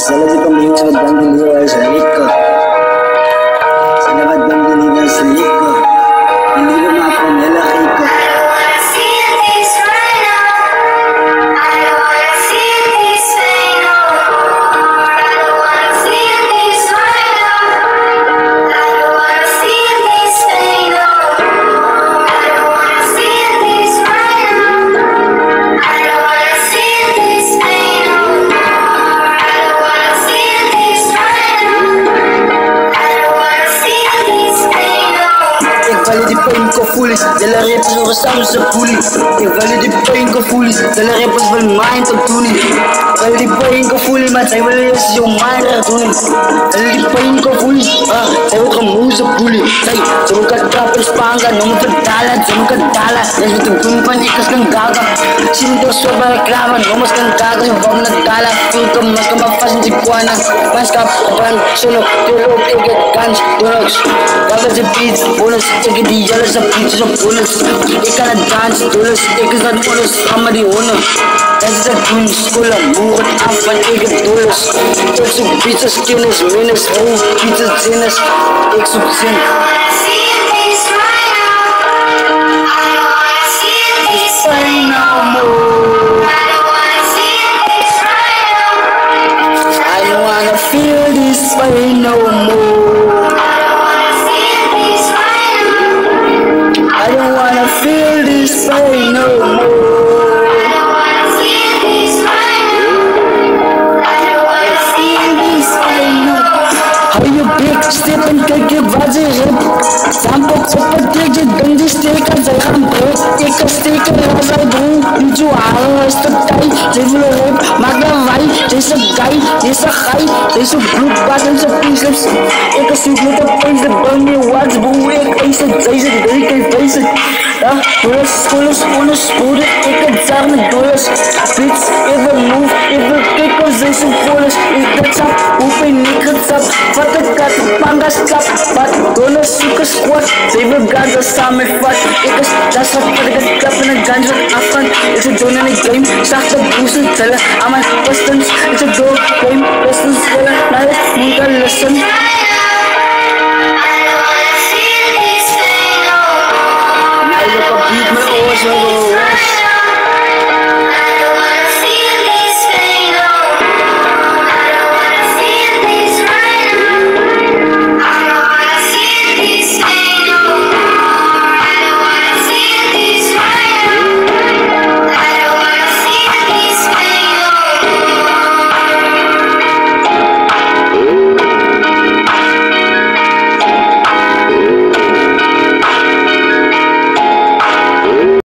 Salamat pamilya sa magandang liwa sa liko. Salamat bang liwa sa liko. Hindi ko mapamilaki ko. Valide ko foolish, della rappers over samen sa poolie. Ik valide ko foolish, della rappers wil mind op tuning. Valide ko foolish, maar zij willen eerst jouw mind gaan doen. Valide ko foolish, zij wil gemoes op poolie. Ze wil kan trappen, spanga, noem het verdalen, ze moet kan dalen. Jij moet een doen van ik als kan gaga. Zie door zo bij reclame, noem als kan gaga. Je valt naar dalen, veel te maken, maar vast in die kwana. Manskap, brand, solo, dolo, ik het kans, drugs. Gaga ze beats, bonus, ik het die jealous of pieces of bonus. Ik kan het dance, dollars, ik is dat bonus, allemaal die honden. Dat is dat doen, scholen, moer het af van ik het dollars. Ik zoek beats, kennis, minus, hoe, beats, zinners, ik zoek zin. Pain no more. I don't wanna feel this pain no more. I don't wanna feel this pain no more. How you big step and take your body rip. Sampo kopper take je gandhi steek als hij gaan breek. Ik kan steken als hij doen. Niet zo halen als de tijd. Ze willen rip, maak dan wij. Deze guy, deze guy. Deze bloedbad en zijn pinslips. Ik kan zoek met de pins, de bang me watch. Boe ik eens het deze, ik kan face it. Ja, dollars, schoolers, bonus, spoeden. Ik kan zeggen met dollars. Bitch, ik wil move, ik wil kick als deze vollers. Ik dat sap, hoef ik niet gezap. Wat de kat, panga slap. Wat dollars, zoeken squat. Zeven ganja samen vat. Ik is dat wat ik het klap in een ganja afstand. Is het doen in een game, zachte boezen tellen. Aan mijn pistons, is het door game. Pistons willen, naar het moeder listen. Beat my oors,